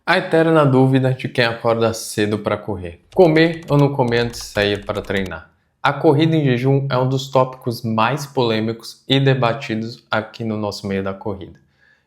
A eterna dúvida de quem acorda cedo para correr: comer ou não comer antes de sair para treinar? A corrida em jejum é um dos tópicos mais polêmicos e debatidos aqui no nosso meio da corrida.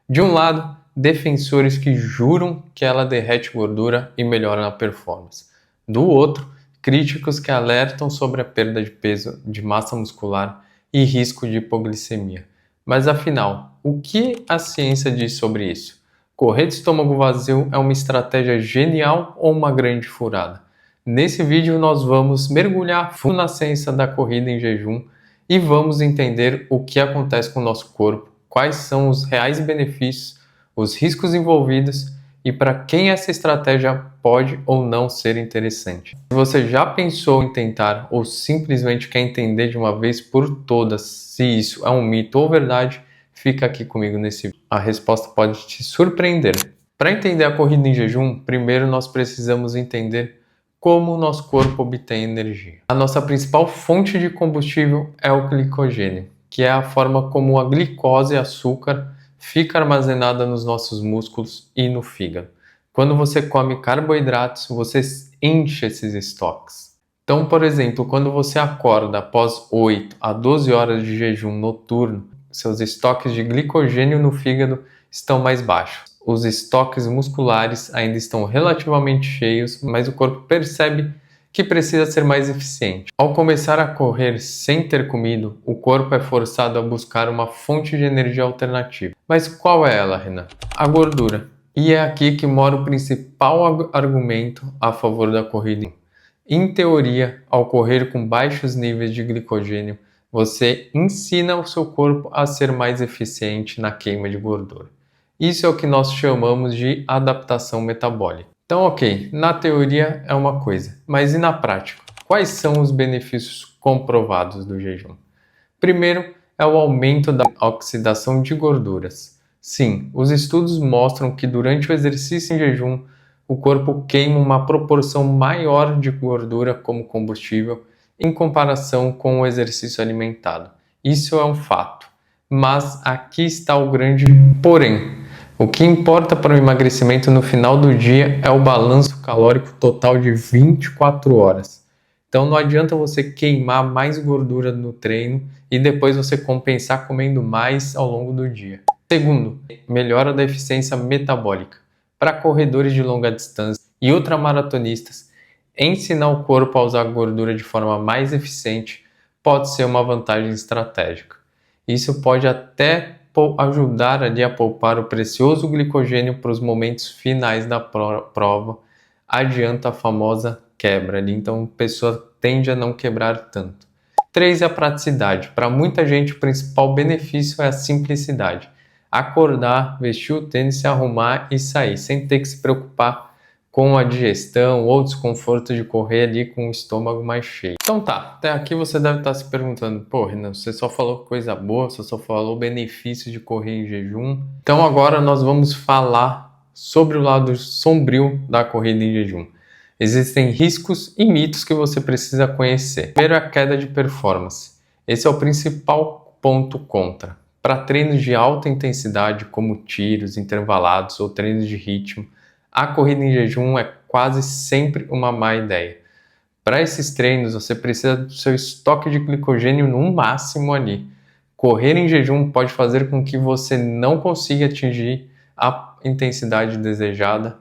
De um lado, defensores que juram que ela derrete gordura e melhora a performance. Do outro, críticos que alertam sobre a perda de peso, de massa muscular e risco de hipoglicemia. Mas afinal, o que a ciência diz sobre isso? Correr de estômago vazio é uma estratégia genial ou uma grande furada? Nesse vídeo nós vamos mergulhar fundo na ciência da corrida em jejum e vamos entender o que acontece com o nosso corpo, quais são os reais benefícios, os riscos envolvidos e para quem essa estratégia pode ou não ser interessante. Se você já pensou em tentar ou simplesmente quer entender de uma vez por todas se isso é um mito ou verdade, fica aqui comigo nesse vídeo. A resposta pode te surpreender. Para entender a corrida em jejum, primeiro nós precisamos entender como o nosso corpo obtém energia. A nossa principal fonte de combustível é o glicogênio, que é a forma como a glicose e açúcar fica armazenada nos nossos músculos e no fígado. Quando você come carboidratos, você enche esses estoques. Então, por exemplo, quando você acorda após 8 a 12 horas de jejum noturno, seus estoques de glicogênio no fígado estão mais baixos. Os estoques musculares ainda estão relativamente cheios, mas o corpo percebe que precisa ser mais eficiente. Ao começar a correr sem ter comido, o corpo é forçado a buscar uma fonte de energia alternativa. Mas qual é ela, Renan? A gordura. E é aqui que mora o principal argumento a favor da corrida. Em teoria, ao correr com baixos níveis de glicogênio, você ensina o seu corpo a ser mais eficiente na queima de gordura. Isso é o que nós chamamos de adaptação metabólica. Então, ok, na teoria é uma coisa, mas e na prática? Quais são os benefícios comprovados do jejum? Primeiro é o aumento da oxidação de gorduras. Sim, os estudos mostram que durante o exercício em jejum, o corpo queima uma proporção maior de gordura como combustível em comparação com o exercício alimentado. Isso é um fato. Mas aqui está o grande porém. O que importa para o emagrecimento no final do dia é o balanço calórico total de 24 horas. Então não adianta você queimar mais gordura no treino e depois você compensar comendo mais ao longo do dia. Segundo, melhora da eficiência metabólica. Para corredores de longa distância e ultramaratonistas, ensinar o corpo a usar gordura de forma mais eficiente pode ser uma vantagem estratégica. Isso pode até ajudar ali a poupar o precioso glicogênio para os momentos finais da prova, adianta a famosa quebra ali, então a pessoa tende a não quebrar tanto. 3 é a praticidade. Para muita gente o principal benefício é a simplicidade. Acordar, vestir o tênis, se arrumar e sair, sem ter que se preocupar com a digestão ou desconforto de correr ali com o estômago mais cheio. Então tá, até aqui você deve estar se perguntando, pô, Renan, você só falou coisa boa, você só falou benefícios de correr em jejum. Então agora nós vamos falar sobre o lado sombrio da corrida em jejum. Existem riscos e mitos que você precisa conhecer. Primeiro é a queda de performance. Esse é o principal ponto contra. Para treinos de alta intensidade, como tiros, intervalados ou treinos de ritmo, a corrida em jejum é quase sempre uma má ideia. Para esses treinos, você precisa do seu estoque de glicogênio no máximo ali. Correr em jejum pode fazer com que você não consiga atingir a intensidade desejada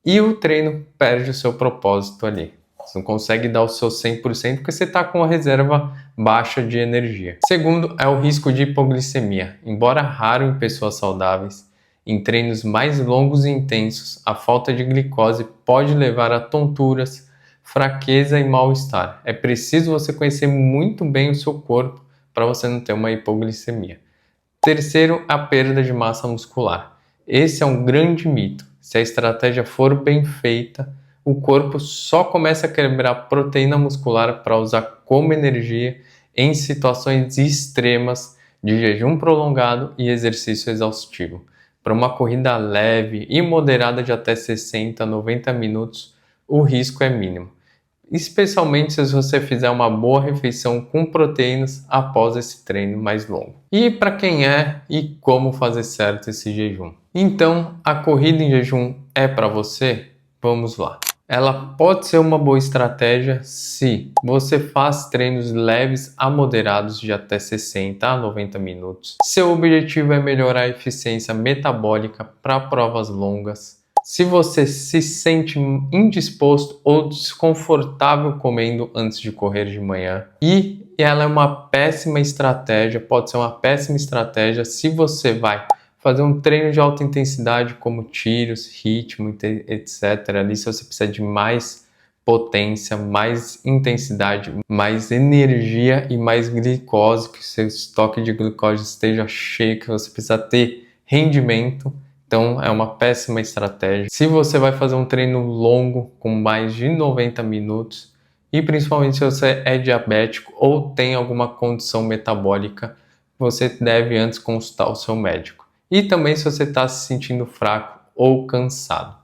e o treino perde o seu propósito ali. Você não consegue dar o seu 100% porque você está com a reserva baixa de energia. Segundo é o risco de hipoglicemia. Embora raro em pessoas saudáveis, em treinos mais longos e intensos, a falta de glicose pode levar a tonturas, fraqueza e mal-estar. É preciso você conhecer muito bem o seu corpo para você não ter uma hipoglicemia. Terceiro, a perda de massa muscular. Esse é um grande mito. Se a estratégia for bem feita, o corpo só começa a quebrar proteína muscular para usar como energia em situações extremas de jejum prolongado e exercício exaustivo. Para uma corrida leve e moderada de até 60 a 90 minutos, o risco é mínimo. especialmente se você fizer uma boa refeição com proteínas após esse treino mais longo. E para quem e como fazer certo esse jejum? Então, a corrida em jejum é para você? Vamos lá. Ela pode ser uma boa estratégia se você faz treinos leves a moderados de até 60 a 90 minutos. Seu objetivo é melhorar a eficiência metabólica para provas longas. Se você se sente indisposto ou desconfortável comendo antes de correr de manhã. E ela é uma péssima estratégia, pode ser uma péssima estratégia se você vai fazer um treino de alta intensidade como tiros, ritmo, etc. Ali se você precisa de mais potência, mais intensidade, mais energia e mais glicose, que seu estoque de glicose esteja cheio, que você precisa ter rendimento. Então é uma péssima estratégia. Se você vai fazer um treino longo com mais de 90 minutos e principalmente se você é diabético ou tem alguma condição metabólica, você deve antes consultar o seu médico. E também se você está se sentindo fraco ou cansado.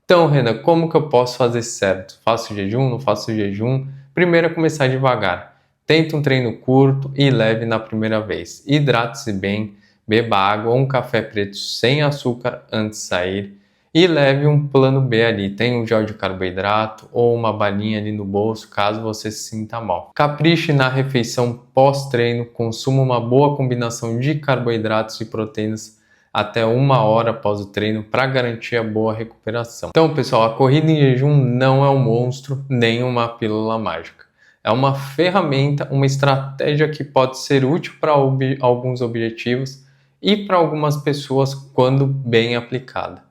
Então, Renan, como que eu posso fazer certo? Faço jejum? Não faço jejum? Primeiro é começar devagar. Tenta um treino curto e leve na primeira vez. Hidrate-se bem, beba água ou um café preto sem açúcar antes de sair. E leve um plano B ali. Tem um gel de carboidrato ou uma balinha ali no bolso, caso você se sinta mal. Capriche na refeição pós-treino. Consuma uma boa combinação de carboidratos e proteínas até 1 hora após o treino para garantir a boa recuperação. Então, pessoal, a corrida em jejum não é um monstro nem uma pílula mágica. É uma ferramenta, uma estratégia que pode ser útil para alguns objetivos e para algumas pessoas quando bem aplicada.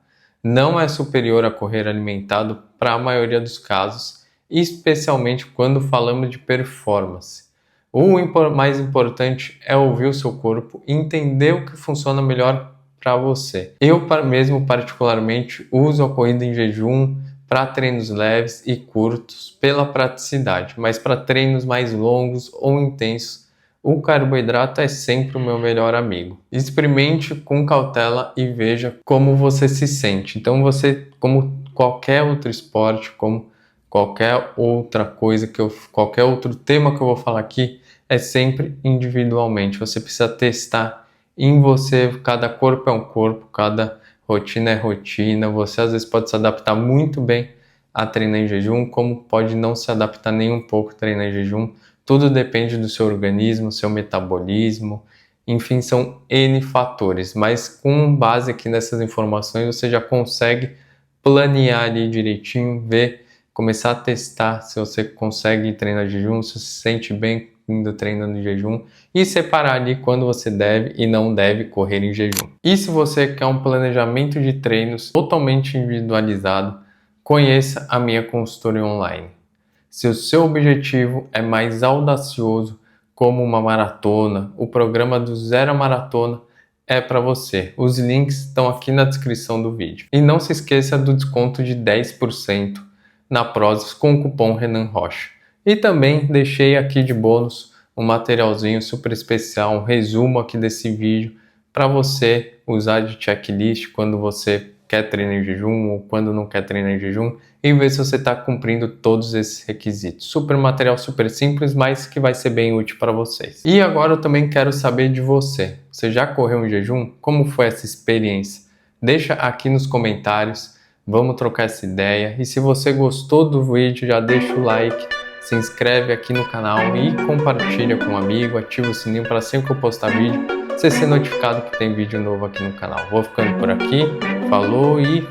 Não é superior a correr alimentado para a maioria dos casos, especialmente quando falamos de performance. O mais importante é ouvir o seu corpo e entender o que funciona melhor para você. Eu mesmo particularmente uso a corrida em jejum para treinos leves e curtos pela praticidade, mas para treinos mais longos ou intensos, o carboidrato é sempre o meu melhor amigo. Experimente com cautela e veja como você se sente. Então você, como qualquer outro esporte, como qualquer outra coisa qualquer outro tema que eu vou falar aqui, é sempre individualmente. Você precisa testar em você, cada corpo é um corpo, cada rotina é rotina. Você às vezes pode se adaptar muito bem a treinar em jejum, como pode não se adaptar nem um pouco a treinar em jejum. Tudo depende do seu organismo, seu metabolismo, enfim, são N fatores. Mas com base aqui nessas informações, você já consegue planear ali direitinho, ver, começar a testar se você consegue treinar em jejum, se você se sente bem indo treinando em jejum e separar ali quando você deve e não deve correr em jejum. E se você quer um planejamento de treinos totalmente individualizado, conheça a minha consultoria online. Se o seu objetivo é mais audacioso, como uma maratona, o programa do Zero Maratona é para você. Os links estão aqui na descrição do vídeo. E não se esqueça do desconto de 10% na Prozis com o cupom Renan Rocha. E também deixei aqui de bônus um materialzinho super especial, um resumo aqui desse vídeo para você usar de checklist quando você quer treinar em jejum ou quando não quer treinar em jejum e ver se você está cumprindo todos esses requisitos. Super material, super simples, mas que vai ser bem útil para vocês. E agora eu também quero saber de você. Você já correu em jejum? Como foi essa experiência? Deixa aqui nos comentários, vamos trocar essa ideia. E se você gostou do vídeo, já deixa o like, se inscreve aqui no canal e compartilha com um amigo, ativa o sininho para sempre que eu postar vídeo, você ser notificado que tem vídeo novo aqui no canal. Vou ficando por aqui, falou e